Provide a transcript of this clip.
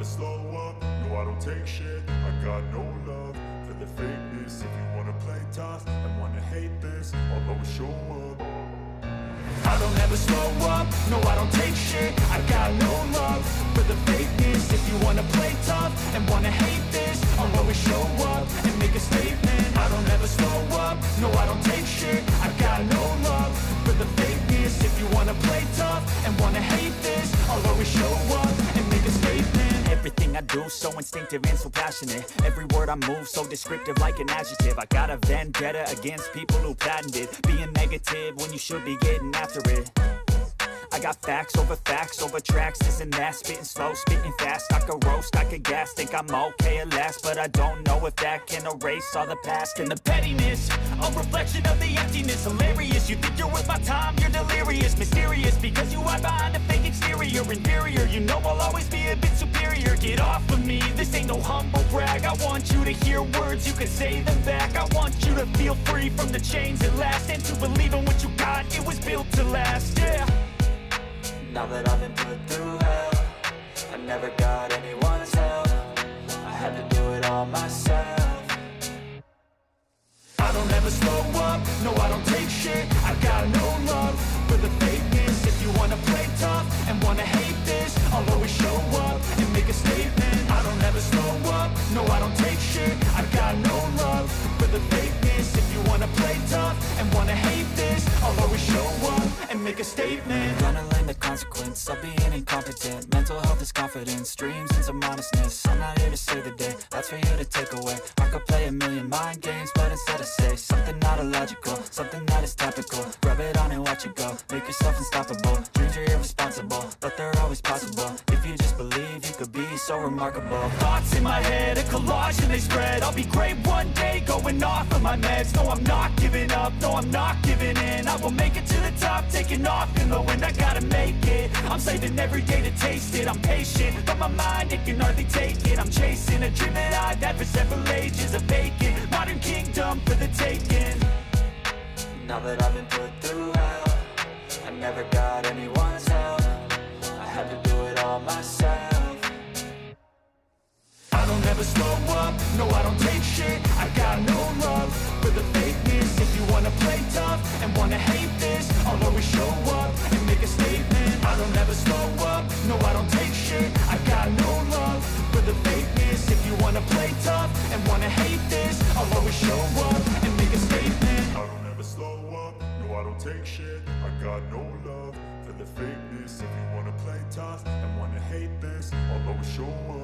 never slow up, no I don't take shit. I got no love for the fakeness. If you wanna play tough and wanna hate this, I'll always show up. I don't ever slow up, no I don't take shit. I got no love for the fakeness. If you wanna play tough and wanna hate this, I'll always show up and make a statement. I don't ever slow up, no I don't take shit. I got no love for the fakeness. If you wanna play tough and wanna hate this, I'll always show up and make a statement. Everything I do so instinctive and so passionate. Every word I move so descriptive like an adjective. I got a vendetta against people who patented being negative when you should be getting after it. I got facts over tracks, this and that. Spitting slow, spitting fast. I could roast, I could gas. Think I'm okay at last, but I don't know if that can erase all the past. And the pettiness, a reflection of the emptiness. Hilarious, you think you're worth my time, you're delirious. Mysterious, because you hide behind a fake exterior. Inferior, you know I'll always be a bit superior. Get off of me, this ain't no humble brag. I want you to hear words, you can say them back. I want you to feel free from the chains that last, and to believe in what you got, it was built to last, yeah. Now that I've been put through hell, I never got anyone's help. I had to do it all myself. I don't ever slow up, no I don't take shit. I got no love for the fakeness. If you wanna play tough and wanna hate this, I'll always show up and make a statement. I don't ever slow up, no I don't take shit. I got no love for the fakeness. If you wanna play tough and wanna hate this, I'll always show up and make a statement. Gonna learn the consequence of being incompetent. Mental health is confidence, dreams and some honestness. I'm not here to save the day, that's for you to take away. I could play a million mind games, but instead I say something not illogical, something that is topical. Rub it on and watch it go, make yourself unstoppable. Dreams are irresponsible, but they're always possible. If you just believe, you could be so remarkable. Thoughts in my head, a collage and they spread. I'll be great one day, going off of my meds. No, I'm not giving up, no, I'm not giving in. I will make it to the top, taking off in the wind. I gotta make it, I'm saving every day to taste it. I'm patient, but my mind, it can hardly take it. I'm chasing a dream that I've had for several ages. A vacant, modern kingdom for the taking. Now that I've been put through hell, I never got anyone's help. I had to do it all myself. I don't ever slow up, no I don't take shit. I got no love for the fakeness. If you wanna play tough and wanna hate this, I'll always show up and make a statement. I don't ever slow up, no I don't take shit. I got no love for the fakeness. If you wanna play tough and wanna hate this, I'll always show up and make a statement. I don't ever slow up, no I don't take shit. I got no love for the fakeness. If you wanna play tough and wanna hate this, I'll always show up